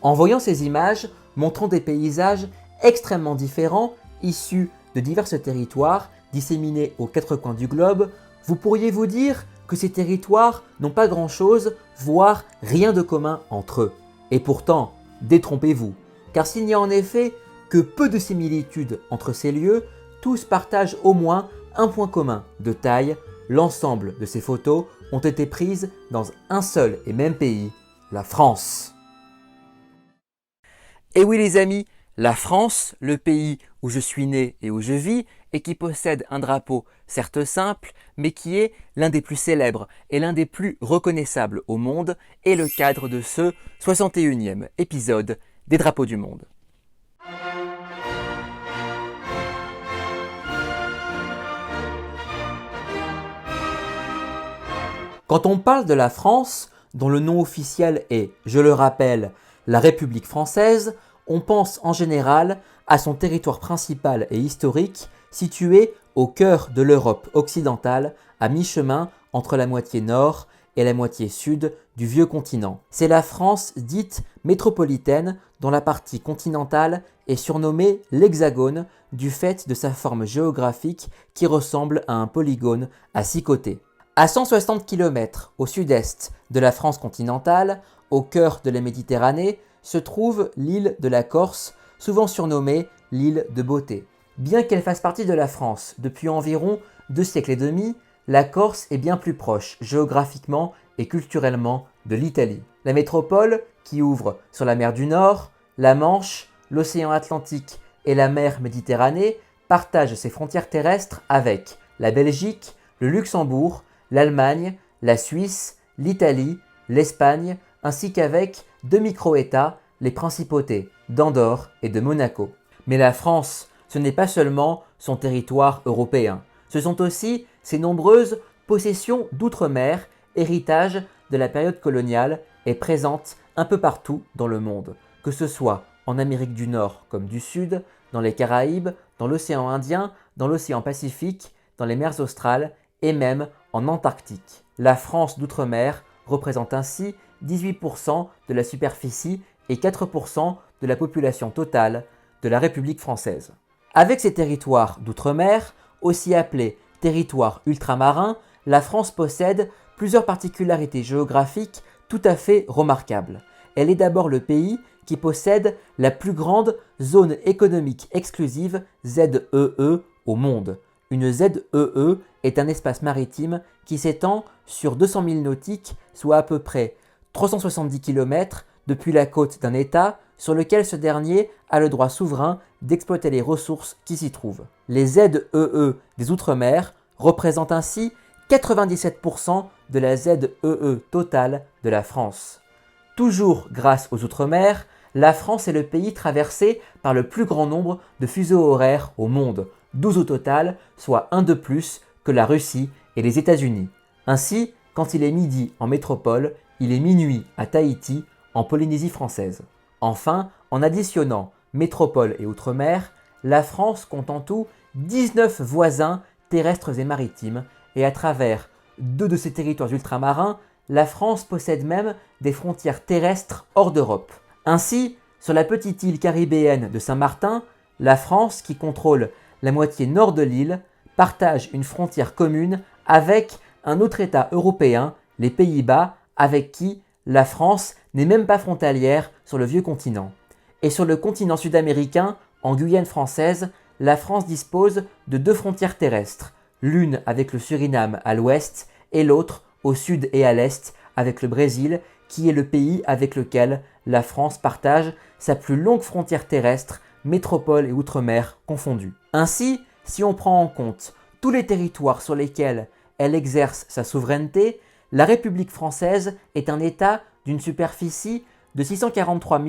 En voyant ces images montrant des paysages extrêmement différents, issus de divers territoires disséminés aux quatre coins du globe, vous pourriez vous dire que ces territoires n'ont pas grand-chose, voire rien de commun entre eux. Et pourtant, détrompez-vous, car s'il n'y a en effet que peu de similitudes entre ces lieux, tous partagent au moins un point commun de taille: l'ensemble de ces photos ont été prises dans un seul et même pays, la France. Et oui les amis, la France, le pays où je suis né et où je vis, et qui possède un drapeau certes simple, mais qui est l'un des plus célèbres et l'un des plus reconnaissables au monde, est le cadre de ce 61e épisode des Drapeaux du Monde. Quand on parle de la France, dont le nom officiel est, je le rappelle, la République française, on pense en général à son territoire principal et historique, situé au cœur de l'Europe occidentale, à mi-chemin entre la moitié nord et la moitié sud du vieux continent. C'est la France dite métropolitaine, dont la partie continentale est surnommée l'Hexagone du fait de sa forme géographique qui ressemble à un polygone à 6 côtés. À 160 km au sud-est de la France continentale, au cœur de la Méditerranée, se trouve l'île de la Corse, souvent surnommée l'île de Beauté. Bien qu'elle fasse partie de la France depuis environ 2 siècles et demi, la Corse est bien plus proche géographiquement et culturellement de l'Italie. La métropole, qui ouvre sur la mer du Nord, la Manche, l'océan Atlantique et la mer Méditerranée, partage ses frontières terrestres avec la Belgique, le Luxembourg, l'Allemagne, la Suisse, l'Italie, l'Espagne, ainsi qu'avec 2 micro-États, les principautés d'Andorre et de Monaco. Mais la France, ce n'est pas seulement son territoire européen, ce sont aussi ses nombreuses possessions d'outre-mer, héritage de la période coloniale et présentes un peu partout dans le monde, que ce soit en Amérique du Nord comme du Sud, dans les Caraïbes, dans l'océan Indien, dans l'océan Pacifique, dans les mers australes et même en Antarctique. La France d'outre-mer représente ainsi 18% de la superficie et 4% de la population totale de la République française. Avec ces territoires d'outre-mer, aussi appelés territoires ultramarins, la France possède plusieurs particularités géographiques tout à fait remarquables. Elle est d'abord le pays qui possède la plus grande zone économique exclusive ZEE au monde. Une ZEE est un espace maritime qui s'étend sur 200 000 nautiques, soit à peu près 370 km depuis la côte d'un État sur lequel ce dernier a le droit souverain d'exploiter les ressources qui s'y trouvent. Les ZEE des Outre-mer représentent ainsi 97% de la ZEE totale de la France. Toujours grâce aux Outre-mer, la France est le pays traversé par le plus grand nombre de fuseaux horaires au monde, 12 au total, soit un de plus que la Russie et les États-Unis. Ainsi, quand il est midi en métropole, il est minuit à Tahiti, en Polynésie française. Enfin, en additionnant métropole et outre-mer, la France compte en tout 19 voisins terrestres et maritimes, et à travers 2 de ces territoires ultramarins, la France possède même des frontières terrestres hors d'Europe. Ainsi, sur la petite île caribéenne de Saint-Martin, la France, qui contrôle la moitié nord de l'île, partage une frontière commune avec un autre État européen, les Pays-Bas, avec qui la France n'est même pas frontalière sur le vieux continent. Et sur le continent sud-américain, en Guyane française, la France dispose de 2 frontières terrestres, l'une avec le Suriname à l'ouest et l'autre au sud et à l'est avec le Brésil, qui est le pays avec lequel la France partage sa plus longue frontière terrestre, métropole et outre-mer confondus. Ainsi, si on prend en compte tous les territoires sur lesquels elle exerce sa souveraineté, la République française est un État d'une superficie de 643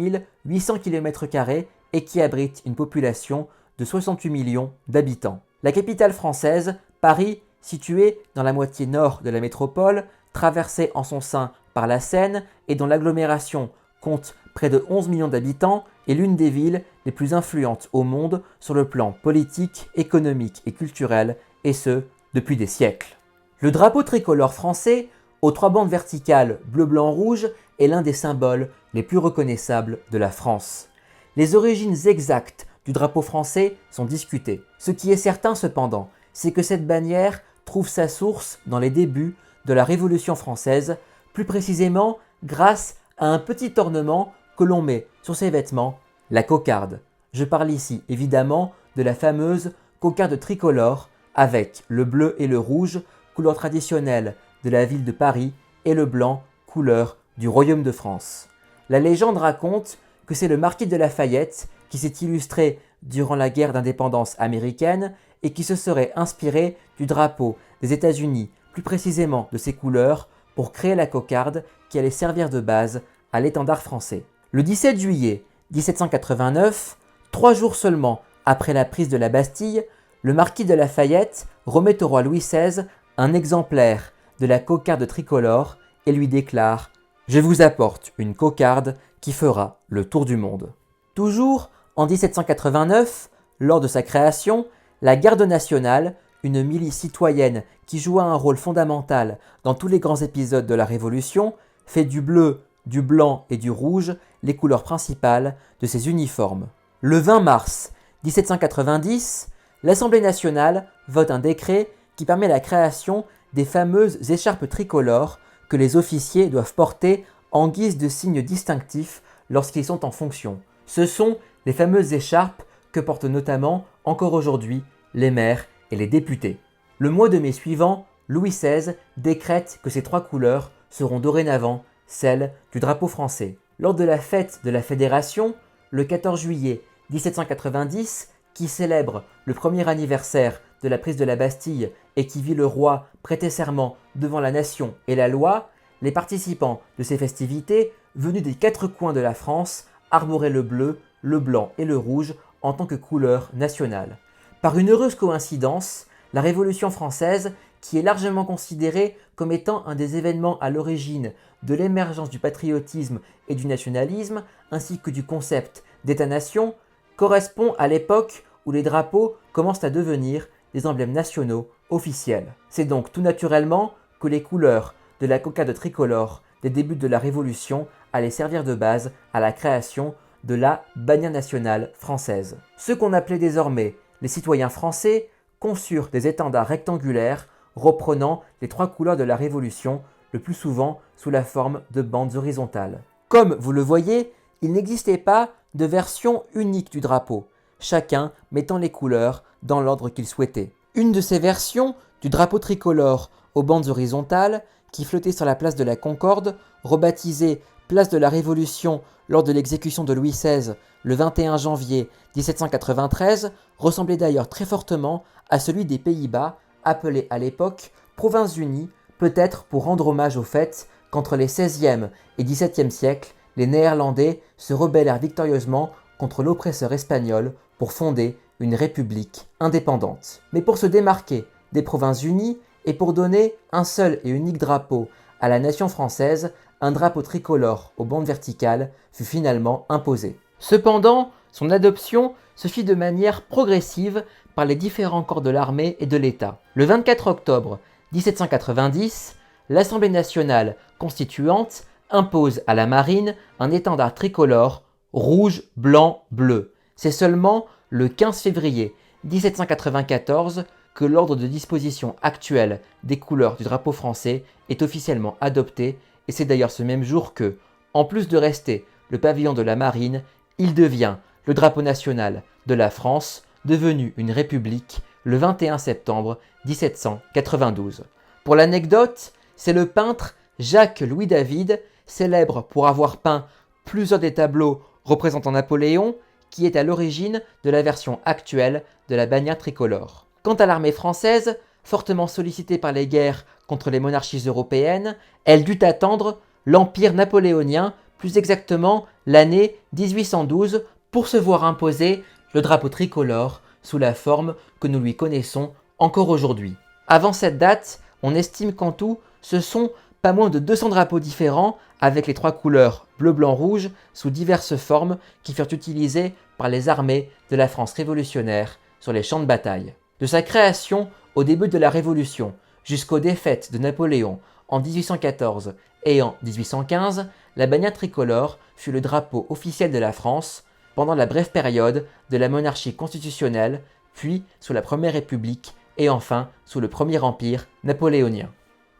800 km² et qui abrite une population de 68 millions d'habitants. La capitale française, Paris, située dans la moitié nord de la métropole, traversée en son sein par la Seine et dont l'agglomération compte près de 11 millions d'habitants, est l'une des villes les plus influentes au monde sur le plan politique, économique et culturel, et ce, depuis des siècles. Le drapeau tricolore français, aux 3 bandes verticales bleu, blanc, rouge, est l'un des symboles les plus reconnaissables de la France. Les origines exactes du drapeau français sont discutées. Ce qui est certain cependant, c'est que cette bannière trouve sa source dans les débuts de la Révolution française, plus précisément grâce à un petit ornement que l'on met sur ses vêtements, la cocarde. Je parle ici évidemment de la fameuse cocarde tricolore avec le bleu et le rouge, couleur traditionnelle de la ville de Paris, et le blanc, couleur du Royaume de France. La légende raconte que c'est le marquis de Lafayette qui s'est illustré durant la guerre d'indépendance américaine et qui se serait inspiré du drapeau des États-Unis, plus précisément de ses couleurs, pour créer la cocarde qui allait servir de base à l'étendard français. Le 17 juillet 1789, 3 jours seulement après la prise de la Bastille, le marquis de Lafayette remet au roi Louis XVI un exemplaire de la cocarde tricolore et lui déclare « Je vous apporte une cocarde qui fera le tour du monde ». Toujours en 1789, lors de sa création, la Garde nationale, une milice citoyenne qui joua un rôle fondamental dans tous les grands épisodes de la Révolution, fait du bleu, du blanc et du rouge les couleurs principales de ses uniformes. Le 20 mars 1790, l'Assemblée nationale vote un décret qui permet la création des fameuses écharpes tricolores que les officiers doivent porter en guise de signe distinctif lorsqu'ils sont en fonction. Ce sont les fameuses écharpes que portent notamment, encore aujourd'hui, les maires et les députés. Le mois de mai suivant, Louis XVI décrète que ces 3 couleurs seront dorénavant celles du drapeau français. Lors de la fête de la Fédération, le 14 juillet 1790, qui célèbre le premier anniversaire de la prise de la Bastille et qui vit le roi prêter serment devant la nation et la loi, les participants de ces festivités, venus des 4 coins de la France, arboraient le bleu, le blanc et le rouge en tant que couleur nationale. Par une heureuse coïncidence, la Révolution française, qui est largement considérée comme étant un des événements à l'origine de l'émergence du patriotisme et du nationalisme, ainsi que du concept d'État-nation, correspond à l'époque où les drapeaux commencent à devenir des emblèmes nationaux officiels. C'est donc tout naturellement que les couleurs de la cocarde tricolore des débuts de la Révolution allaient servir de base à la création de la bannière nationale française. Ceux qu'on appelait désormais les citoyens français conçurent des étendards rectangulaires reprenant les 3 couleurs de la Révolution, le plus souvent sous la forme de bandes horizontales. Comme vous le voyez, il n'existait pas de version unique du drapeau, chacun mettant les couleurs dans l'ordre qu'il souhaitait. Une de ces versions du drapeau tricolore aux bandes horizontales, qui flottait sur la place de la Concorde, rebaptisée place de la Révolution lors de l'exécution de Louis XVI le 21 janvier 1793, ressemblait d'ailleurs très fortement à celui des Pays-Bas, appelé à l'époque Provinces-Unies, peut-être pour rendre hommage au fait qu'entre les XVIe et XVIIe siècles, les Néerlandais se rebellèrent victorieusement contre l'oppresseur espagnol pour fonder une république indépendante. Mais pour se démarquer des Provinces-Unies et pour donner un seul et unique drapeau à la nation française, un drapeau tricolore aux bandes verticales fut finalement imposé. Cependant, son adoption se fit de manière progressive par les différents corps de l'armée et de l'État. Le 24 octobre 1790, l'Assemblée nationale constituante impose à la marine un étendard tricolore rouge, blanc, bleu. C'est seulement le 15 février 1794 que l'ordre de disposition actuel des couleurs du drapeau français est officiellement adopté, et c'est d'ailleurs ce même jour que, en plus de rester le pavillon de la marine, il devient le drapeau national de la France, devenu une république le 21 septembre 1792. Pour l'anecdote, c'est le peintre Jacques-Louis David, célèbre pour avoir peint plusieurs des tableaux représentant Napoléon, qui est à l'origine de la version actuelle de la bannière tricolore. Quant à l'armée française, fortement sollicitée par les guerres contre les monarchies européennes, elle dut attendre l'Empire napoléonien, plus exactement l'année 1812, pour se voir imposer le drapeau tricolore sous la forme que nous lui connaissons encore aujourd'hui. Avant cette date, on estime qu'en tout, ce sont pas moins de 200 drapeaux différents avec les 3 couleurs bleu, blanc, rouge sous diverses formes qui furent utilisées par les armées de la France révolutionnaire sur les champs de bataille. De sa création au début de la Révolution jusqu'aux défaites de Napoléon en 1814 et en 1815, la bannière tricolore fut le drapeau officiel de la France pendant la brève période de la monarchie constitutionnelle, puis sous la Première République et enfin sous le Premier Empire napoléonien.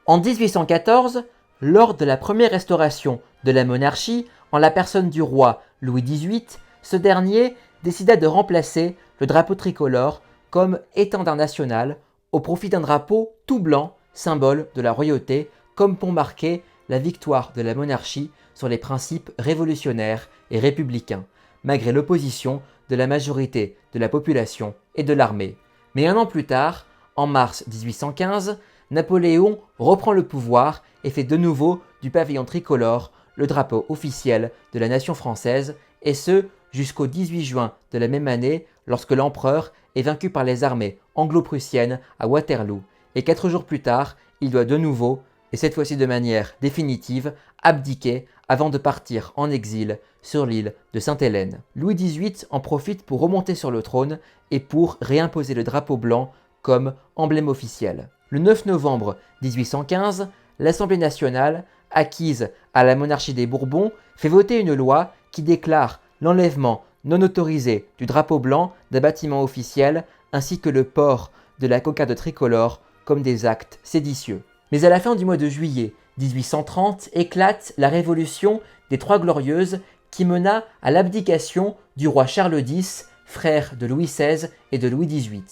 En 1814, lors de la première restauration de la monarchie, en la personne du roi Louis XVIII, ce dernier décida de remplacer le drapeau tricolore comme étendard national au profit d'un drapeau tout blanc, symbole de la royauté, comme pour marquer la victoire de la monarchie sur les principes révolutionnaires et républicains, malgré l'opposition de la majorité de la population et de l'armée. Mais un an plus tard, en mars 1815, Napoléon reprend le pouvoir et fait de nouveau du pavillon tricolore le drapeau officiel de la nation française, et ce jusqu'au 18 juin de la même année, lorsque l'empereur est vaincu par les armées anglo-prussiennes à Waterloo, et 4 jours plus tard, il doit de nouveau, et cette fois-ci de manière définitive, abdiquer avant de partir en exil sur l'île de Sainte-Hélène. Louis XVIII en profite pour remonter sur le trône et pour réimposer le drapeau blanc comme emblème officiel. Le 9 novembre 1815, l'Assemblée nationale, acquise à la monarchie des Bourbons, fait voter une loi qui déclare l'enlèvement non autorisé du drapeau blanc d'un bâtiment officiel ainsi que le port de la cocarde tricolore comme des actes séditieux. Mais à la fin du mois de juillet 1830 éclate la révolution des Trois Glorieuses qui mena à l'abdication du roi Charles X, frère de Louis XVI et de Louis XVIII.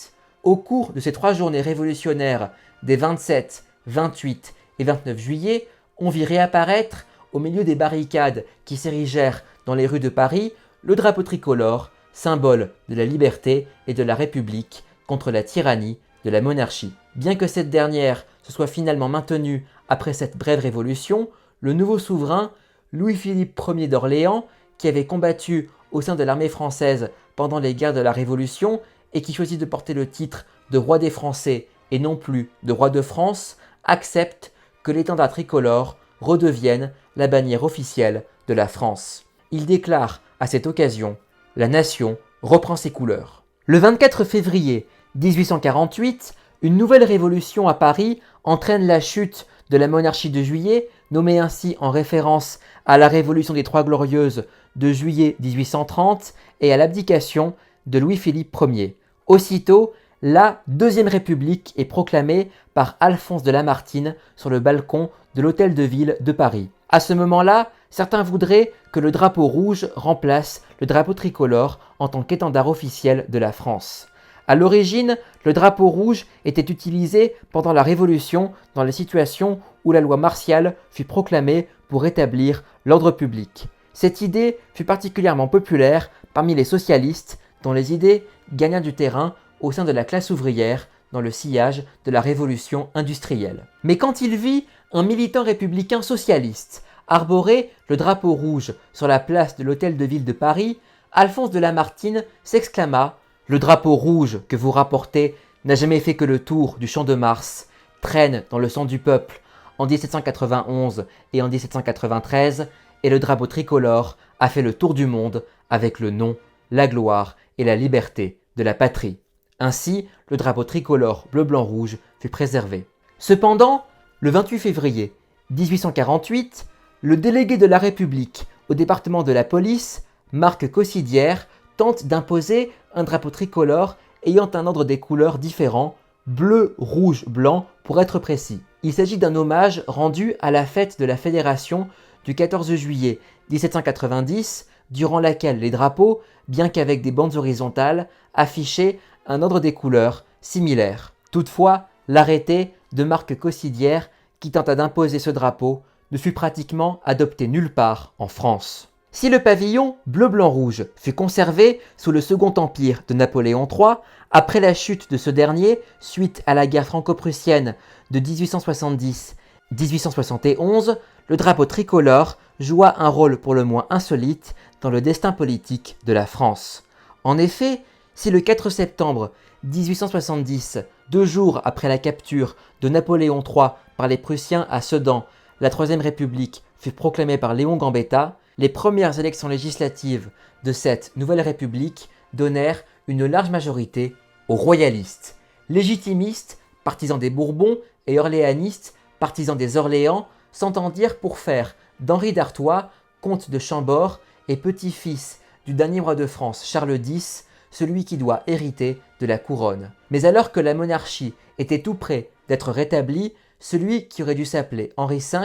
Au cours de ces 3 journées révolutionnaires des 27, 28 et 29 juillet, on vit réapparaître, au milieu des barricades qui s'érigèrent dans les rues de Paris, le drapeau tricolore, symbole de la liberté et de la République contre la tyrannie de la monarchie. Bien que cette dernière se soit finalement maintenue après cette brève révolution, le nouveau souverain, Louis-Philippe Ier d'Orléans, qui avait combattu au sein de l'armée française pendant les guerres de la Révolution et qui choisit de porter le titre de roi des Français et non plus de roi de France, accepte que l'étendard tricolore redevienne la bannière officielle de la France. Il déclare à cette occasion « La nation reprend ses couleurs ». Le 24 février 1848, une nouvelle révolution à Paris entraîne la chute de la monarchie de Juillet, nommée ainsi en référence à la révolution des Trois Glorieuses de juillet 1830 et à l'abdication de Louis-Philippe Ier. Aussitôt, la Deuxième République est proclamée par Alphonse de Lamartine sur le balcon de l'Hôtel de Ville de Paris. À ce moment-là, certains voudraient que le drapeau rouge remplace le drapeau tricolore en tant qu'étendard officiel de la France. À l'origine, le drapeau rouge était utilisé pendant la Révolution dans les situations où la loi martiale fut proclamée pour rétablir l'ordre public. Cette idée fut particulièrement populaire parmi les socialistes dont les idées gagnèrent du terrain au sein de la classe ouvrière dans le sillage de la révolution industrielle. Mais quand il vit un militant républicain socialiste arborer le drapeau rouge sur la place de l'Hôtel de Ville de Paris, Alphonse de Lamartine s'exclama « Le drapeau rouge que vous rapportez n'a jamais fait que le tour du Champ de Mars, traîne dans le sang du peuple en 1791 et en 1793, et le drapeau tricolore a fait le tour du monde avec le nom, la gloire et la liberté de la patrie. » Ainsi, le drapeau tricolore bleu-blanc-rouge fut préservé. Cependant, le 28 février 1848, le délégué de la République au département de la police, Marc Cossidière, tente d'imposer un drapeau tricolore ayant un ordre des couleurs différents, bleu, rouge, blanc pour être précis. Il s'agit d'un hommage rendu à la fête de la Fédération du 14 juillet 1790, durant laquelle les drapeaux, bien qu'avec des bandes horizontales, affichaient un ordre des couleurs similaire. Toutefois, l'arrêté de Marc Cossidière, qui tenta d'imposer ce drapeau, ne fut pratiquement adopté nulle part en France. Si le pavillon bleu-blanc-rouge fut conservé sous le Second Empire de Napoléon III, après la chute de ce dernier, suite à la guerre franco-prussienne de 1870-1871, le drapeau tricolore joua un rôle pour le moins insolite dans le destin politique de la France. En effet, si le 4 septembre 1870, 2 jours après la capture de Napoléon III par les Prussiens à Sedan, la Troisième République fut proclamée par Léon Gambetta, les premières élections législatives de cette nouvelle république donnèrent une large majorité aux royalistes. Légitimistes, partisans des Bourbons, et orléanistes, partisans des Orléans, s'entendirent pour faire d'Henri d'Artois, comte de Chambord et petit-fils du dernier roi de France Charles X, celui qui doit hériter de la couronne. Mais alors que la monarchie était tout près d'être rétablie, celui qui aurait dû s'appeler Henri V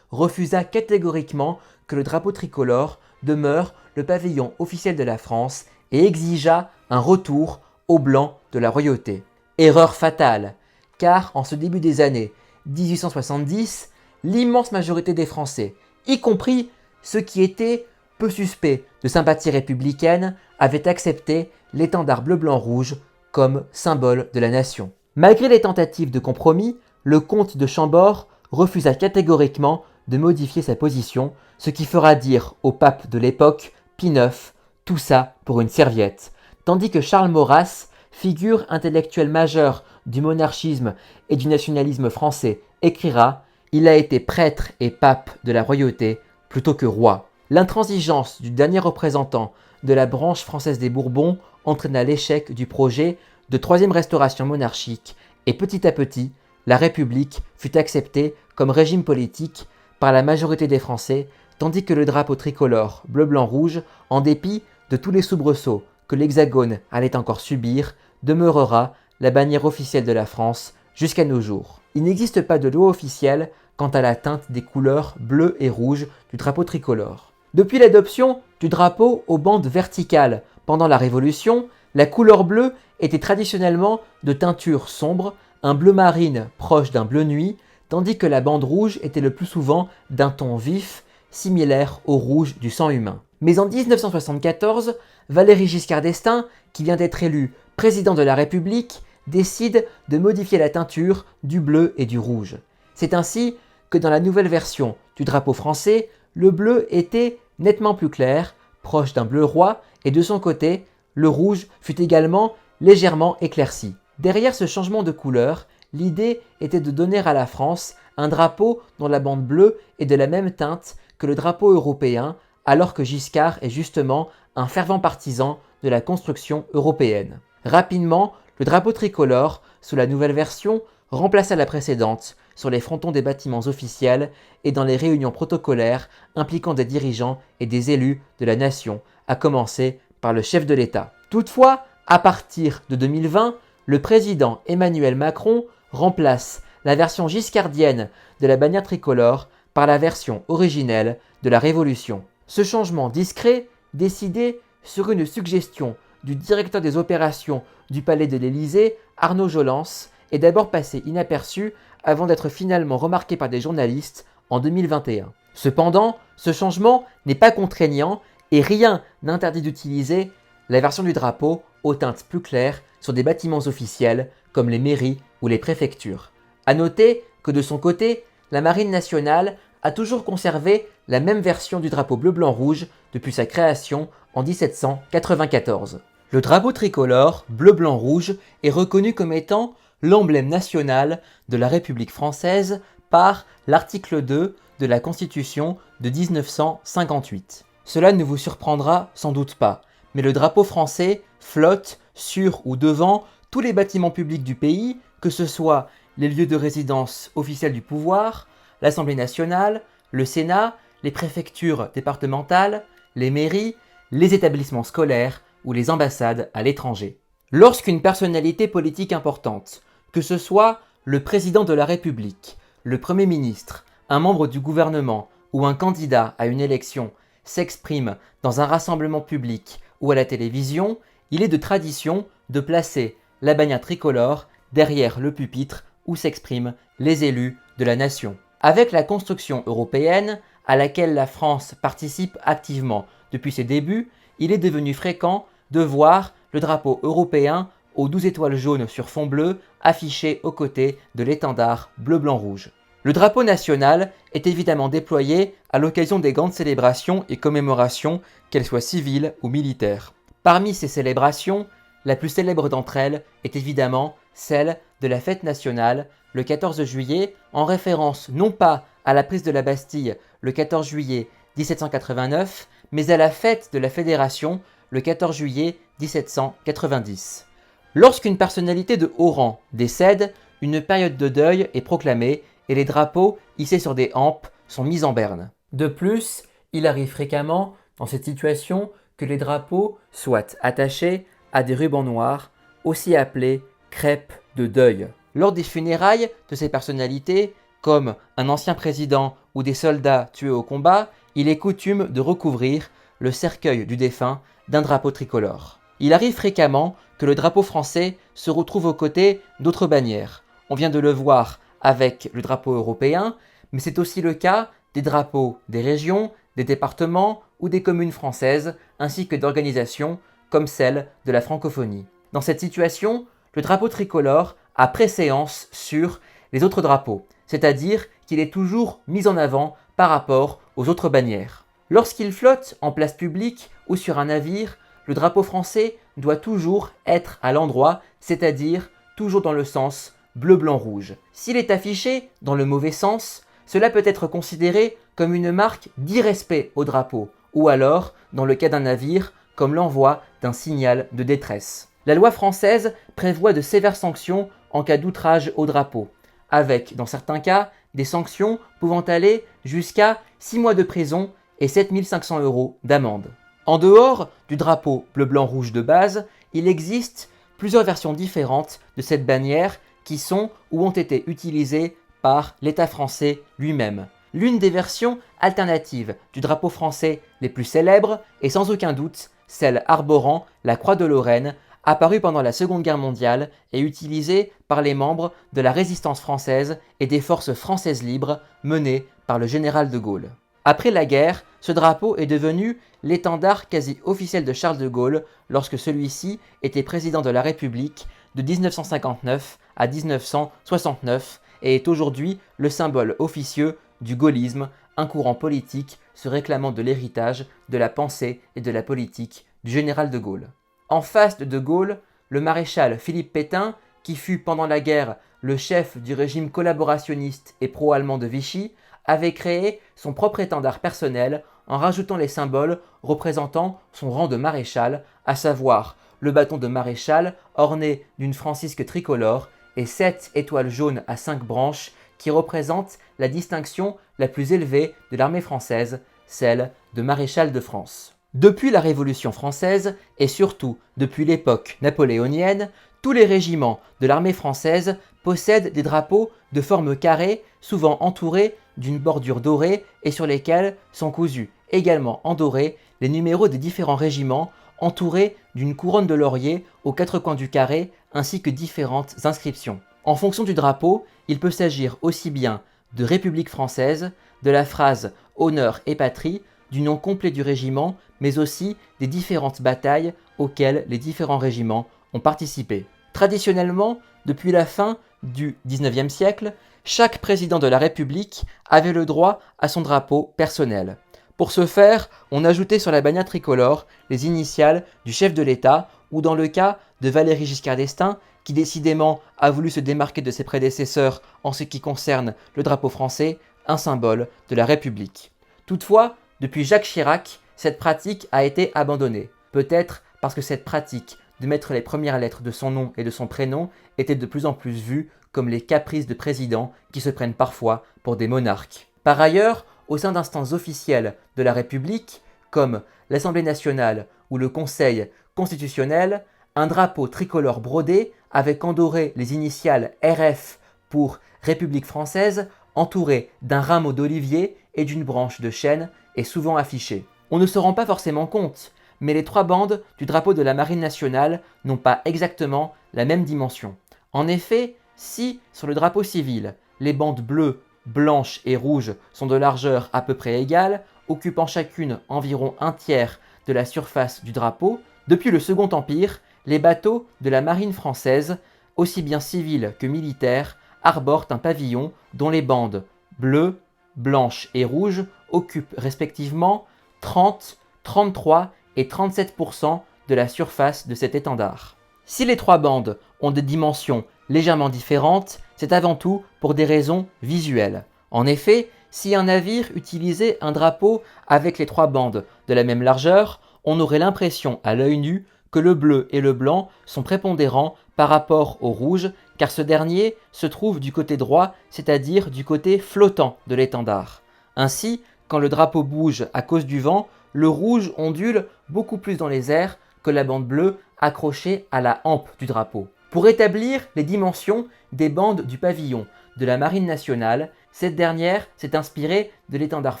refusa catégoriquement que le drapeau tricolore demeure le pavillon officiel de la France et exigea un retour au blanc de la royauté. Erreur fatale, car en ce début des années 1870, l'immense majorité des Français, y compris ceux qui étaient peu suspects de sympathie républicaine, avaient accepté l'étendard bleu-blanc-rouge comme symbole de la nation. Malgré les tentatives de compromis, le comte de Chambord refusa catégoriquement de modifier sa position, ce qui fera dire au pape de l'époque, Pie IX, tout ça pour une serviette, tandis que Charles Maurras, figure intellectuelle majeure du monarchisme et du nationalisme français, écrira « Il a été prêtre et pape de la royauté plutôt que roi ». L'intransigeance du dernier représentant de la branche française des Bourbons entraîna l'échec du projet de troisième restauration monarchique et petit à petit, la République fut acceptée comme régime politique par la majorité des Français, tandis que le drapeau tricolore bleu-blanc-rouge, en dépit de tous les soubresauts que l'Hexagone allait encore subir, demeurera la bannière officielle de la France jusqu'à nos jours. Il n'existe pas de loi officielle quant à la teinte des couleurs bleues et rouges du drapeau tricolore. Depuis l'adoption du drapeau aux bandes verticales pendant la Révolution, la couleur bleue était traditionnellement de teinture sombre, un bleu marine proche d'un bleu nuit, tandis que la bande rouge était le plus souvent d'un ton vif, similaire au rouge du sang humain. Mais en 1974, Valéry Giscard d'Estaing, qui vient d'être élu président de la République, décide de modifier la teinture du bleu et du rouge. C'est ainsi que dans la nouvelle version du drapeau français, le bleu était nettement plus clair, proche d'un bleu roi, et de son côté, le rouge fut également légèrement éclairci. Derrière ce changement de couleur, l'idée était de donner à la France un drapeau dont la bande bleue est de la même teinte que le drapeau européen, alors que Giscard est justement un fervent partisan de la construction européenne. Rapidement, le drapeau tricolore, sous la nouvelle version, remplaça la précédente sur les frontons des bâtiments officiels et dans les réunions protocolaires impliquant des dirigeants et des élus de la nation, à commencer par le chef de l'État. Toutefois, à partir de 2020, le président Emmanuel Macron remplace la version giscardienne de la bannière tricolore par la version originelle de la Révolution. Ce changement discret, décidé sur une suggestion du directeur des opérations du Palais de l'Élysée, Arnaud Jolens, est d'abord passé inaperçu avant d'être finalement remarqué par des journalistes en 2021. Cependant, ce changement n'est pas contraignant et rien n'interdit d'utiliser la version du drapeau aux teintes plus claires sur des bâtiments officiels comme les mairies ou les préfectures. A noter que de son côté, la Marine nationale a toujours conservé la même version du drapeau bleu-blanc-rouge depuis sa création en 1794. Le drapeau tricolore bleu-blanc-rouge est reconnu comme étant l'emblème national de la République française par l'article 2 de la Constitution de 1958. Cela ne vous surprendra sans doute pas, mais le drapeau français flotte sur ou devant tous les bâtiments publics du pays, que ce soit les lieux de résidence officiels du pouvoir, l'Assemblée nationale, le Sénat, les préfectures départementales, les mairies, les établissements scolaires ou les ambassades à l'étranger. Lorsqu'une personnalité politique importante, que ce soit le président de la République, le Premier ministre, un membre du gouvernement ou un candidat à une élection, s'exprime dans un rassemblement public ou à la télévision, il est de tradition de placer la bannière tricolore derrière le pupitre où s'expriment les élus de la nation. Avec la construction européenne, à laquelle la France participe activement depuis ses débuts, il est devenu fréquent de voir le drapeau européen aux 12 étoiles jaunes sur fond bleu affiché aux côtés de l'étendard bleu-blanc-rouge. Le drapeau national est évidemment déployé à l'occasion des grandes célébrations et commémorations, qu'elles soient civiles ou militaires. Parmi ces célébrations, la plus célèbre d'entre elles est évidemment celle de la fête nationale, le 14 juillet, en référence non pas à la prise de la Bastille le 14 juillet 1789, mais à la fête de la Fédération le 14 juillet 1790. Lorsqu'une personnalité de haut rang décède, une période de deuil est proclamée et les drapeaux hissés sur des hampes sont mis en berne. De plus, il arrive fréquemment dans cette situation que les drapeaux soient attachés à des rubans noirs, aussi appelés crêpes de deuil. Lors des funérailles de ces personnalités, comme un ancien président ou des soldats tués au combat, il est coutume de recouvrir le cercueil du défunt d'un drapeau tricolore. Il arrive fréquemment que le drapeau français se retrouve aux côtés d'autres bannières. On vient de le voir avec le drapeau européen, mais c'est aussi le cas des drapeaux des régions, des départements ou des communes françaises, ainsi que d'organisations comme celle de la francophonie. Dans cette situation, le drapeau tricolore a préséance sur les autres drapeaux, c'est-à-dire qu'il est toujours mis en avant par rapport aux autres bannières. Lorsqu'il flotte en place publique ou sur un navire, le drapeau français doit toujours être à l'endroit, c'est-à-dire toujours dans le sens bleu-blanc-rouge. S'il est affiché dans le mauvais sens, cela peut être considéré comme une marque d'irrespect au drapeau, ou alors, dans le cas d'un navire, comme l'envoi d'un signal de détresse. La loi française prévoit de sévères sanctions en cas d'outrage au drapeau, avec, dans certains cas, des sanctions pouvant aller jusqu'à 6 mois de prison et 7 500 € d'amende. En dehors du drapeau bleu-blanc-rouge de base, il existe plusieurs versions différentes de cette bannière qui sont ou ont été utilisées par l'État français lui-même. L'une des versions alternatives du drapeau français les plus célèbres est sans aucun doute celle arborant la croix de Lorraine, apparue pendant la Seconde Guerre mondiale et utilisée par les membres de la résistance française et des forces françaises libres menées par le général de Gaulle. Après la guerre, ce drapeau est devenu l'étendard quasi officiel de Charles de Gaulle lorsque celui-ci était président de la République de 1959 à 1969 et est aujourd'hui le symbole officieux du gaullisme, un courant politique se réclamant de l'héritage, de la pensée et de la politique du général de Gaulle. En face de Gaulle, le maréchal Philippe Pétain, qui fut pendant la guerre le chef du régime collaborationniste et pro-allemand de Vichy, avait créé son propre étendard personnel en rajoutant les symboles représentant son rang de maréchal, à savoir le bâton de maréchal orné d'une francisque tricolore et 7 étoiles jaunes à 5 branches qui représentent la distinction la plus élevée de l'armée française, celle de maréchal de France. Depuis la Révolution française et surtout depuis l'époque napoléonienne, tous les régiments de l'armée française possèdent des drapeaux de forme carrée, souvent entourés d'une bordure dorée et sur lesquels sont cousus, également en doré, les numéros des différents régiments, entourés d'une couronne de laurier aux 4 coins du carré, ainsi que différentes inscriptions. En fonction du drapeau, il peut s'agir aussi bien de République française, de la phrase « Honneur et patrie », du nom complet du régiment, mais aussi des différentes batailles auxquelles les différents régiments ont participé. Traditionnellement, depuis la fin du XIXe siècle, chaque président de la République avait le droit à son drapeau personnel. Pour ce faire, on ajoutait sur la bannière tricolore les initiales du chef de l'État ou dans le cas de Valéry Giscard d'Estaing, qui décidément a voulu se démarquer de ses prédécesseurs en ce qui concerne le drapeau français, un symbole de la République. Toutefois, depuis Jacques Chirac, cette pratique a été abandonnée. Peut-être parce que cette pratique de mettre les premières lettres de son nom et de son prénom était de plus en plus vue comme les caprices de présidents qui se prennent parfois pour des monarques. Par ailleurs, au sein d'instances officielles de la République, comme l'Assemblée nationale ou le Conseil constitutionnel, un drapeau tricolore brodé avec en doré les initiales RF pour République française, entouré d'un rameau d'olivier et d'une branche de chêne, est souvent affiché. On ne se rend pas forcément compte, mais les 3 bandes du drapeau de la Marine nationale n'ont pas exactement la même dimension. En effet, si sur le drapeau civil, les bandes bleues, blanches et rouges sont de largeur à peu près égale, occupant chacune environ 1/3 de la surface du drapeau, depuis le Second Empire, les bateaux de la marine française, aussi bien civils que militaires, arborent un pavillon dont les bandes bleues, blanches et rouges occupent respectivement 30, 33 et 37% de la surface de cet étendard. Si les 3 bandes ont des dimensions légèrement différentes, c'est avant tout pour des raisons visuelles. En effet, si un navire utilisait un drapeau avec les 3 bandes de la même largeur, on aurait l'impression à l'œil nu que le bleu et le blanc sont prépondérants par rapport au rouge, car ce dernier se trouve du côté droit, c'est-à-dire du côté flottant de l'étendard. Ainsi, quand le drapeau bouge à cause du vent, le rouge ondule beaucoup plus dans les airs que la bande bleue accrochée à la hampe du drapeau. Pour établir les dimensions des bandes du pavillon de la Marine nationale, cette dernière s'est inspirée de l'étendard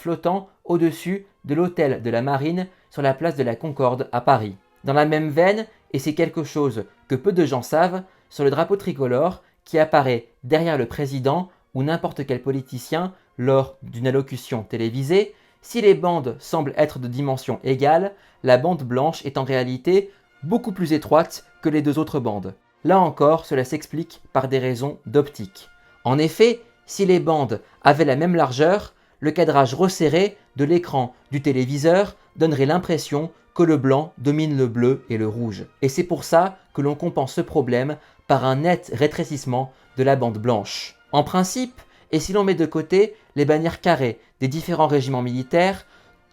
flottant au-dessus de l'hôtel de la Marine sur la place de la Concorde à Paris. Dans la même veine, et c'est quelque chose que peu de gens savent, sur le drapeau tricolore qui apparaît derrière le président ou n'importe quel politicien lors d'une allocution télévisée, si les bandes semblent être de dimension égale, la bande blanche est en réalité beaucoup plus étroite que les deux autres bandes. Là encore, cela s'explique par des raisons d'optique. En effet, si les bandes avaient la même largeur, le cadrage resserré de l'écran du téléviseur donnerait l'impression que le blanc domine le bleu et le rouge. Et c'est pour ça que l'on compense ce problème par un net rétrécissement de la bande blanche. En principe, et si l'on met de côté les bannières carrées des différents régiments militaires,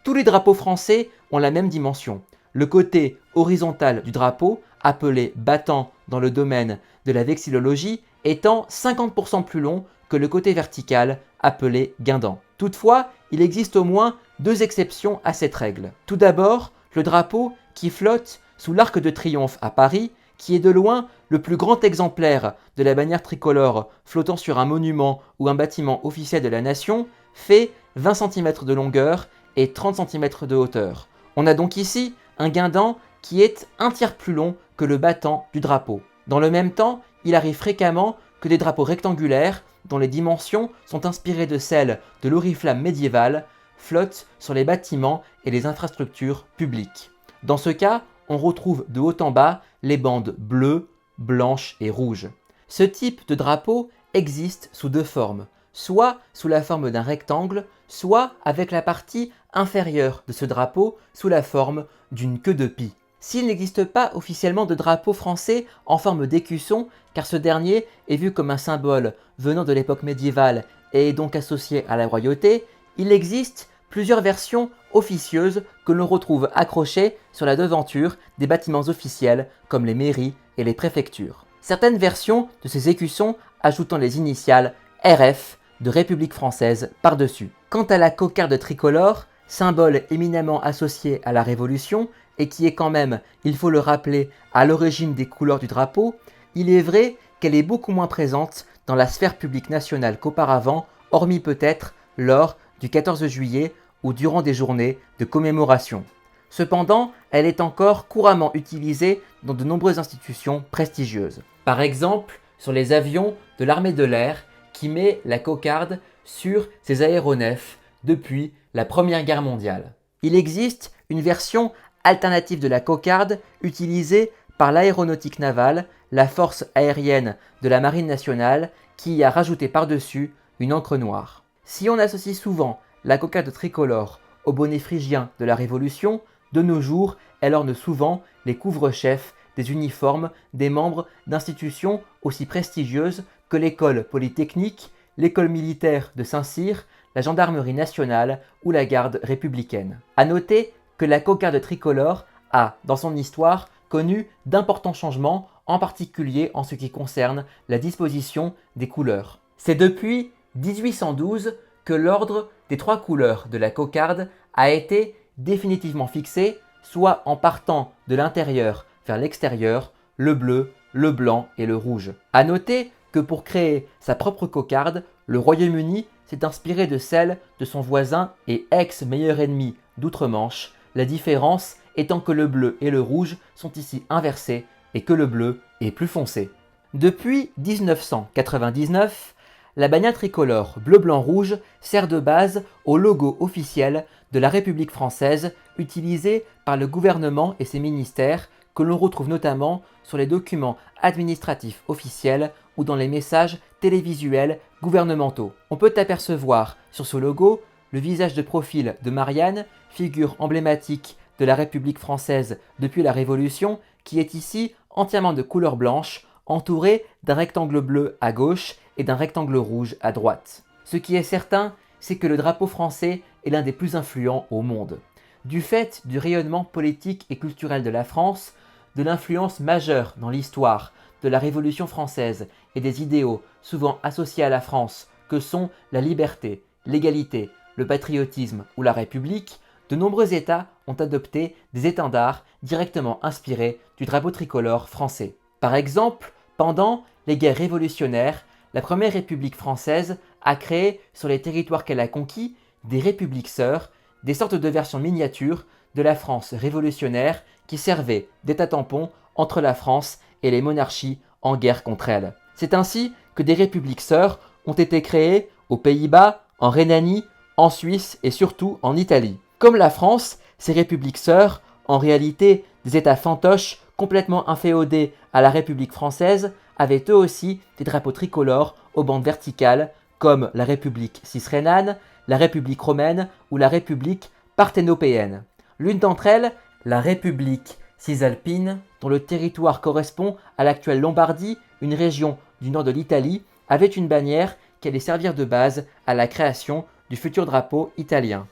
tous les drapeaux français ont la même dimension. Le côté horizontal du drapeau, appelé battant dans le domaine de la vexillologie, étant 50% plus long que le côté vertical, appelé guindant. Toutefois, il existe au moins deux exceptions à cette règle. Tout d'abord, le drapeau qui flotte sous l'Arc de Triomphe à Paris, qui est de loin le plus grand exemplaire de la bannière tricolore flottant sur un monument ou un bâtiment officiel de la nation, fait 20 cm de longueur et 30 cm de hauteur. On a donc ici un guindant qui est un tiers plus long que le battant du drapeau. Dans le même temps, il arrive fréquemment que des drapeaux rectangulaires, dont les dimensions sont inspirées de celles de l'oriflamme médiévale, flottent sur les bâtiments et les infrastructures publiques. Dans ce cas, on retrouve de haut en bas les bandes bleues, blanches et rouges. Ce type de drapeau existe sous deux formes, soit sous la forme d'un rectangle, soit avec la partie inférieure de ce drapeau sous la forme d'une queue de pie. S'il n'existe pas officiellement de drapeau français en forme d'écusson, car ce dernier est vu comme un symbole venant de l'époque médiévale et est donc associé à la royauté, il existe plusieurs versions officieuses que l'on retrouve accrochées sur la devanture des bâtiments officiels comme les mairies et les préfectures. Certaines versions de ces écussons ajoutant les initiales RF de République française par-dessus. Quant à la cocarde tricolore, symbole éminemment associé à la Révolution et qui est quand même, il faut le rappeler, à l'origine des couleurs du drapeau, il est vrai qu'elle est beaucoup moins présente dans la sphère publique nationale qu'auparavant, hormis peut-être lors du 14 juillet ou durant des journées de commémoration. Cependant, elle est encore couramment utilisée dans de nombreuses institutions prestigieuses. Par exemple, sur les avions de l'armée de l'air qui met la cocarde sur ses aéronefs depuis la Première Guerre mondiale. Il existe une version alternative de la cocarde utilisée par l'aéronautique navale, la force aérienne de la Marine nationale, qui y a rajouté par-dessus une encre noire. Si on associe souvent la cocarde tricolore au bonnet phrygien de la Révolution, de nos jours, elle orne souvent les couvre-chefs des uniformes des membres d'institutions aussi prestigieuses que l'école polytechnique, l'école militaire de Saint-Cyr, la gendarmerie nationale ou la garde républicaine. A noter que la cocarde tricolore a, dans son histoire, connu d'importants changements, en particulier en ce qui concerne la disposition des couleurs. C'est depuis 1812 que l'ordre des trois couleurs de la cocarde a été définitivement fixé, soit en partant de l'intérieur vers l'extérieur, le bleu, le blanc et le rouge. A noter que pour créer sa propre cocarde, le Royaume-Uni s'est inspiré de celle de son voisin et ex-meilleur ennemi d'outre-Manche, la différence étant que le bleu et le rouge sont ici inversés et que le bleu est plus foncé. Depuis 1999, la bannière tricolore bleu-blanc-rouge sert de base au logo officiel de la République française utilisé par le gouvernement et ses ministères que l'on retrouve notamment sur les documents administratifs officiels ou dans les messages télévisuels gouvernementaux. On peut apercevoir sur ce logo le visage de profil de Marianne, figure emblématique de la République française depuis la Révolution, qui est ici entièrement de couleur blanche, entouré d'un rectangle bleu à gauche et d'un rectangle rouge à droite. Ce qui est certain, c'est que le drapeau français est l'un des plus influents au monde. Du fait du rayonnement politique et culturel de la France, de l'influence majeure dans l'histoire de de la Révolution française et des idéaux souvent associés à la France que sont la liberté, l'égalité, le patriotisme ou la République, de nombreux États ont adopté des étendards directement inspirés du drapeau tricolore français. Par exemple, pendant les guerres révolutionnaires, la première République française a créé sur les territoires qu'elle a conquis des républiques sœurs, des sortes de versions miniatures de la France révolutionnaire qui servaient d'état tampon entre la France et les monarchies en guerre contre elle. C'est ainsi que des républiques sœurs ont été créées aux Pays-Bas, en Rhénanie, en Suisse et surtout en Italie. Comme la France, ces républiques sœurs, en réalité des États fantoches complètement inféodés à la République française, avaient eux aussi des drapeaux tricolores aux bandes verticales comme la République cisrhénane, la République romaine ou la République parthénopéenne. L'une d'entre elles, la République cisalpine, dont le territoire correspond à l'actuelle Lombardie, une région du nord de l'Italie, avait une bannière qui allait servir de base à la création du futur drapeau italien.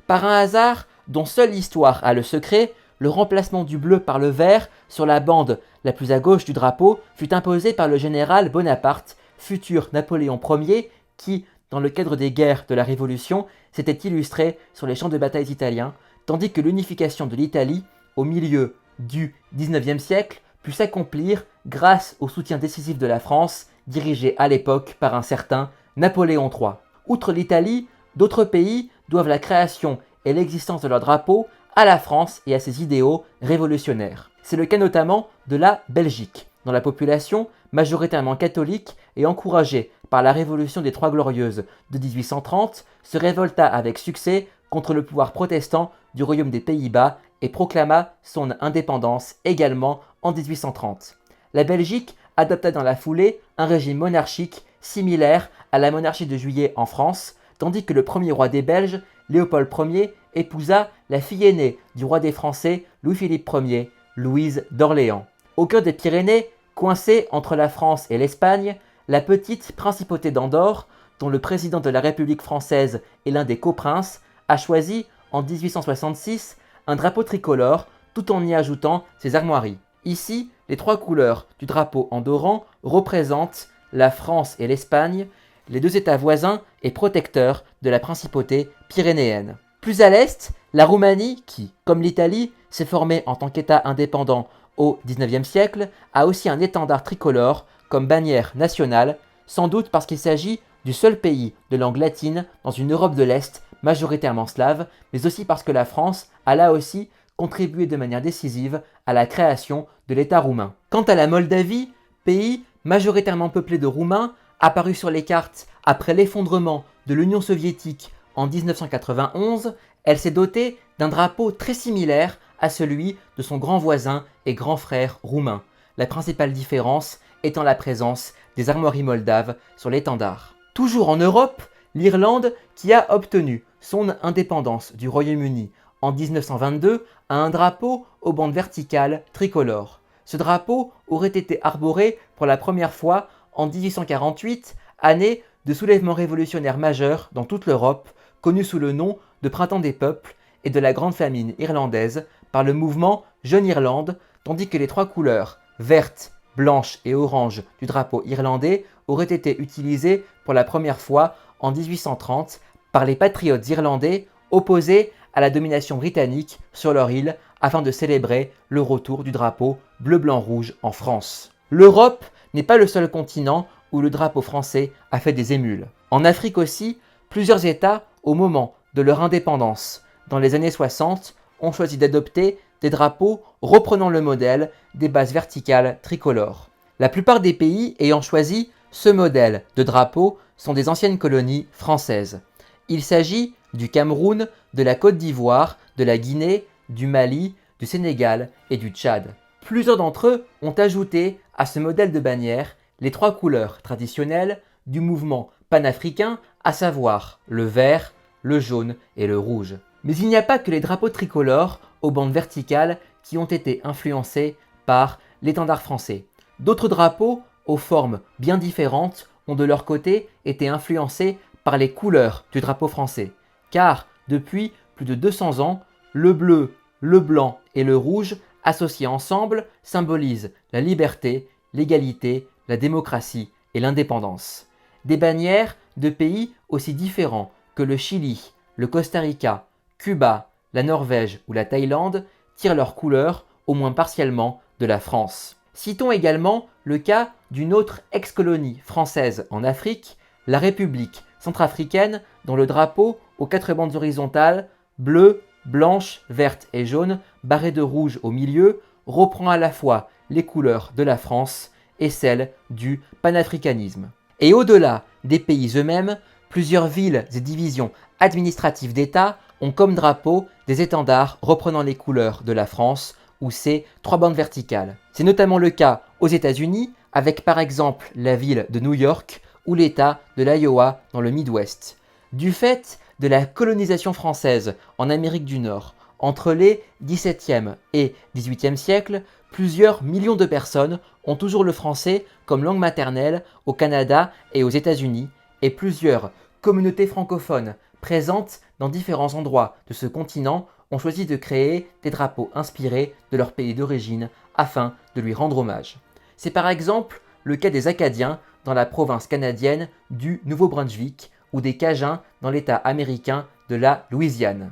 Par un hasard dont seule l'histoire a le secret, le remplacement du bleu par le vert sur la bande la plus à gauche du drapeau fut imposé par le général Bonaparte, futur Napoléon Ier, qui, dans le cadre des guerres de la Révolution, s'était illustré sur les champs de bataille italiens, tandis que l'unification de l'Italie, au milieu du XIXe siècle, put s'accomplir grâce au soutien décisif de la France, dirigée à l'époque par un certain Napoléon III. Outre l'Italie, d'autres pays doivent la création et l'existence de leur drapeau à la France et à ses idéaux révolutionnaires. C'est le cas notamment de la Belgique, dont la population, majoritairement catholique et encouragée par la Révolution des Trois Glorieuses de 1830, se révolta avec succès contre le pouvoir protestant du Royaume des Pays-Bas et proclama son indépendance également en 1830. La Belgique adopta dans la foulée un régime monarchique similaire à la monarchie de Juillet en France, tandis que le premier roi des Belges, Léopold Ier, épousa la fille aînée du roi des Français, Louis-Philippe Ier, Louise d'Orléans. Au cœur des Pyrénées, coincée entre la France et l'Espagne, la petite principauté d'Andorre, dont le président de la République française est l'un des coprinces, a choisi, en 1866, un drapeau tricolore tout en y ajoutant ses armoiries. Ici, les trois couleurs du drapeau andorran représentent la France et l'Espagne, les deux États voisins et protecteurs de la principauté pyrénéenne. Plus à l'est, la Roumanie, qui, comme l'Italie, s'est formée en tant qu'État indépendant au XIXe siècle, a aussi un étendard tricolore comme bannière nationale, sans doute parce qu'il s'agit du seul pays de langue latine dans une Europe de l'Est majoritairement slave, mais aussi parce que la France a là aussi contribué de manière décisive à la création de l'État roumain. Quant à la Moldavie, pays majoritairement peuplé de Roumains, apparu sur les cartes après l'effondrement de l'Union soviétique en 1991, elle s'est dotée d'un drapeau très similaire à celui de son grand voisin et grand frère roumain, la principale différence étant la présence des armoiries moldaves sur l'étendard. Toujours en Europe, l'Irlande, qui a obtenu son indépendance du Royaume-Uni en 1922, a un drapeau aux bandes verticales tricolores. Ce drapeau aurait été arboré pour la première fois en 1848, année de soulèvement révolutionnaire majeur dans toute l'Europe, connu sous le nom de Printemps des peuples et de la Grande Famine irlandaise par le mouvement Jeune Irlande, tandis que les trois couleurs verte, blanche et orange du drapeau irlandais auraient été utilisées pour la première fois en 1830 par les patriotes irlandais opposés à la domination britannique sur leur île afin de célébrer le retour du drapeau bleu-blanc-rouge en France. L'Europe n'est pas le seul continent où le drapeau français a fait des émules. En Afrique aussi, plusieurs États, au moment de leur indépendance, dans les années 60, ont choisi d'adopter des drapeaux reprenant le modèle des bases verticales tricolores. La plupart des pays ayant choisi ce modèle de drapeau sont des anciennes colonies françaises. Il s'agit du Cameroun, de la Côte d'Ivoire, de la Guinée, du Mali, du Sénégal et du Tchad. Plusieurs d'entre eux ont ajouté à ce modèle de bannière les trois couleurs traditionnelles du mouvement panafricain, à savoir le vert, le jaune et le rouge. Mais il n'y a pas que les drapeaux tricolores aux bandes verticales qui ont été influencés par l'étendard français. D'autres drapeaux, aux formes bien différentes, ont de leur côté été influencés par les couleurs du drapeau français. Car, depuis plus de 200 ans, le bleu, le blanc et le rouge, associés ensemble, symbolisent la liberté l'égalité, la démocratie et l'indépendance. Des bannières de pays aussi différents que le Chili, le Costa Rica, Cuba, la Norvège ou la Thaïlande tirent leurs couleurs, au moins partiellement, de la France. Citons également le cas d'une autre ex-colonie française en Afrique, la République centrafricaine, dont le drapeau, aux 4 bandes horizontales, bleues, blanches, vertes et jaunes, barrées de rouge au milieu, reprend à la fois les couleurs de la France et celles du panafricanisme. Et au-delà des pays eux-mêmes, plusieurs villes et divisions administratives d'État ont comme drapeau des étendards reprenant les couleurs de la France ou ses 3 bandes verticales. C'est notamment le cas aux États-Unis, avec par exemple la ville de New York ou l'État de l'Iowa dans le Midwest. Du fait de la colonisation française en Amérique du Nord, entre les XVIIe et XVIIIe siècles, plusieurs millions de personnes ont toujours le français comme langue maternelle au Canada et aux États-Unis, et plusieurs communautés francophones présentes dans différents endroits de ce continent ont choisi de créer des drapeaux inspirés de leur pays d'origine afin de lui rendre hommage. C'est par exemple le cas des Acadiens dans la province canadienne du Nouveau-Brunswick ou des Cajuns dans l'État américain de la Louisiane.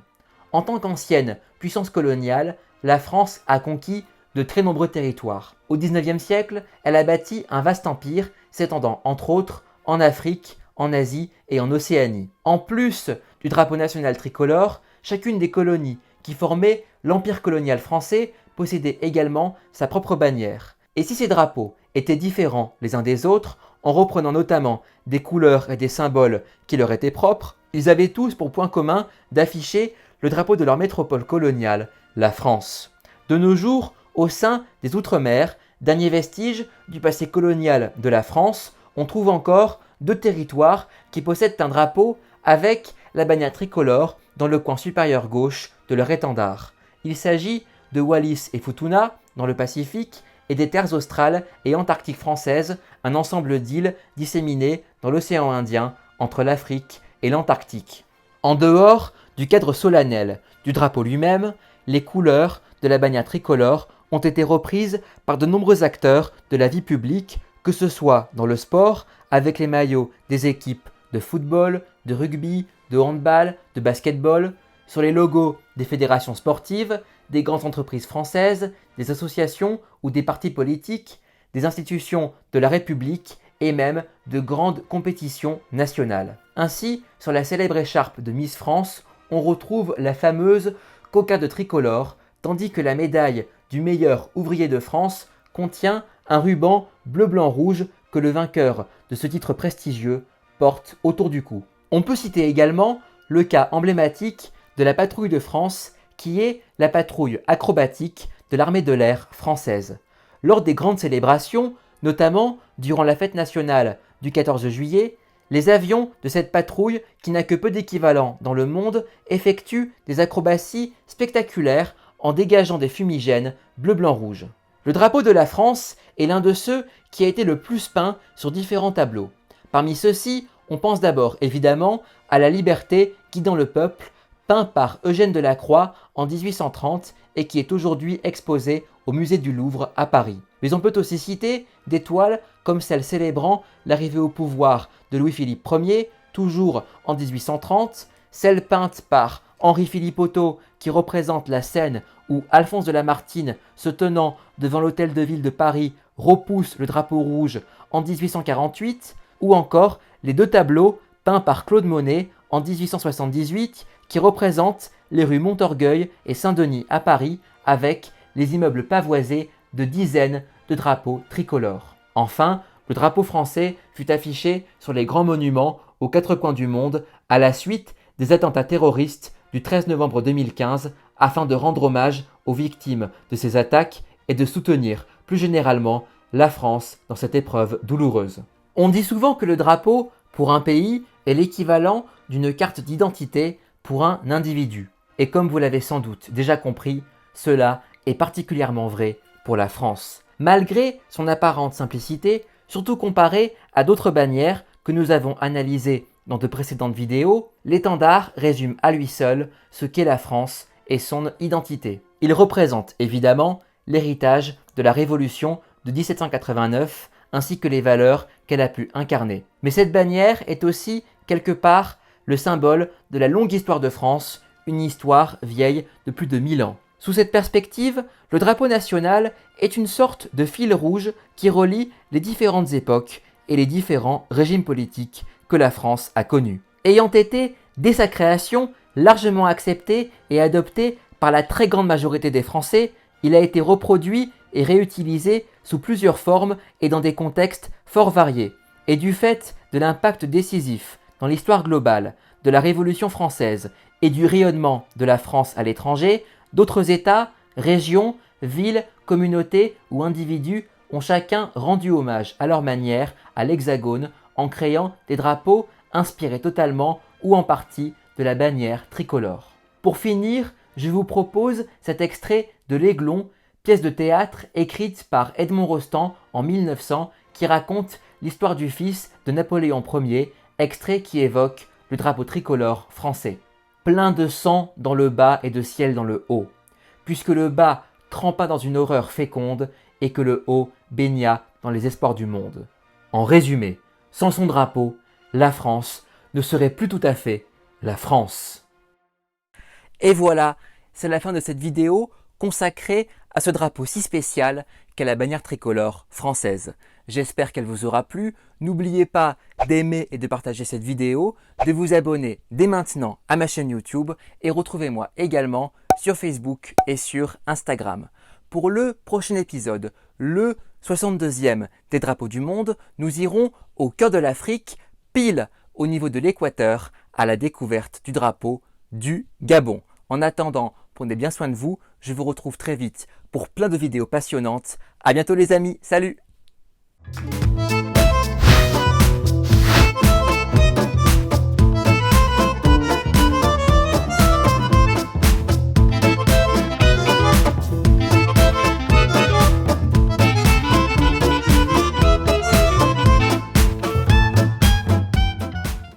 En tant qu'ancienne puissance coloniale, la France a conquis de très nombreux territoires. Au XIXe siècle, elle a bâti un vaste empire s'étendant entre autres en Afrique, en Asie et en Océanie. En plus du drapeau national tricolore, chacune des colonies qui formaient l'empire colonial français possédait également sa propre bannière. Et si ces drapeaux étaient différents les uns des autres, en reprenant notamment des couleurs et des symboles qui leur étaient propres, ils avaient tous pour point commun d'afficher le drapeau de leur métropole coloniale, la France. De nos jours, au sein des Outre-mer, dernier vestige du passé colonial de la France, on trouve encore 2 territoires qui possèdent un drapeau avec la bannière tricolore dans le coin supérieur gauche de leur étendard. Il s'agit de Wallis et Futuna dans le Pacifique et des terres australes et antarctiques françaises, un ensemble d'îles disséminées dans l'océan Indien entre l'Afrique et l'Antarctique. En dehors du cadre solennel du drapeau lui-même, les couleurs de la bannière tricolore ont été reprises par de nombreux acteurs de la vie publique, que ce soit dans le sport, avec les maillots des équipes de football, de rugby, de handball, de basketball, sur les logos des fédérations sportives, des grandes entreprises françaises, des associations ou des partis politiques, des institutions de la République et même de grandes compétitions nationales. Ainsi, sur la célèbre écharpe de Miss France, on retrouve la fameuse cocarde tricolore, tandis que la médaille du meilleur ouvrier de France contient un ruban bleu-blanc-rouge que le vainqueur de ce titre prestigieux porte autour du cou. On peut citer également le cas emblématique de la patrouille de France, qui est la patrouille acrobatique de l'armée de l'air française. Lors des grandes célébrations, notamment durant la fête nationale du 14 juillet, les avions de cette patrouille, qui n'a que peu d'équivalent dans le monde, effectuent des acrobaties spectaculaires en dégageant des fumigènes bleu-blanc-rouge. Le drapeau de la France est l'un de ceux qui a été le plus peint sur différents tableaux. Parmi ceux-ci, on pense d'abord évidemment à la liberté guidant le peuple, peint par Eugène Delacroix en 1830 et qui est aujourd'hui exposé au musée du Louvre à Paris. Mais on peut aussi citer des toiles comme celle célébrant l'arrivée au pouvoir de Louis-Philippe Ier, toujours en 1830, celle peinte par Henri-Philippe Otto qui représente la scène où Alphonse de Lamartine, se tenant devant l'hôtel de ville de Paris, repousse le drapeau rouge en 1848, ou encore les 2 tableaux peints par Claude Monet en 1878 qui représentent les rues Montorgueil et Saint-Denis à Paris avec les immeubles pavoisés de dizaines de drapeaux tricolores. Enfin, le drapeau français fut affiché sur les grands monuments aux 4 coins du monde à la suite des attentats terroristes du 13 novembre 2015 afin de rendre hommage aux victimes de ces attaques et de soutenir plus généralement la France dans cette épreuve douloureuse. On dit souvent que le drapeau, pour un pays, est l'équivalent d'une carte d'identité pour un individu. Et comme vous l'avez sans doute déjà compris, cela est particulièrement vrai pour la France. Malgré son apparente simplicité, surtout comparée à d'autres bannières que nous avons analysées dans de précédentes vidéos, l'étendard résume à lui seul ce qu'est la France et son identité. Il représente évidemment l'héritage de la Révolution de 1789 ainsi que les valeurs qu'elle a pu incarner. Mais cette bannière est aussi, quelque part, le symbole de la longue histoire de France, une histoire vieille de plus de 1000 ans. Sous cette perspective, le drapeau national est une sorte de fil rouge qui relie les différentes époques et les différents régimes politiques que la France a connus. Ayant été, dès sa création, largement accepté et adopté par la très grande majorité des Français, il a été reproduit et réutilisé sous plusieurs formes et dans des contextes fort variés. Et du fait de l'impact décisif dans l'histoire globale de la Révolution française et du rayonnement de la France à l'étranger, d'autres États, régions, villes, communautés ou individus ont chacun rendu hommage à leur manière à l'Hexagone en créant des drapeaux inspirés totalement ou en partie de la bannière tricolore. Pour finir, je vous propose cet extrait de L'Aiglon, pièce de théâtre écrite par Edmond Rostand en 1900 qui raconte l'histoire du fils de Napoléon Ier, extrait qui évoque le drapeau tricolore français. Plein de sang dans le bas et de ciel dans le haut, puisque le bas trempa dans une horreur féconde et que le haut baigna dans les espoirs du monde. En résumé, sans son drapeau, la France ne serait plus tout à fait la France. Et voilà, c'est la fin de cette vidéo consacrée à ce drapeau si spécial qu'est la bannière tricolore française. J'espère qu'elle vous aura plu. N'oubliez pas d'aimer et de partager cette vidéo, de vous abonner dès maintenant à ma chaîne YouTube et retrouvez-moi également sur Facebook et sur Instagram. Pour le prochain épisode, le 62e des drapeaux du monde, nous irons au cœur de l'Afrique, pile au niveau de l'équateur, à la découverte du drapeau du Gabon. En attendant, prenez bien soin de vous, je vous retrouve très vite pour plein de vidéos passionnantes. À bientôt les amis, salut!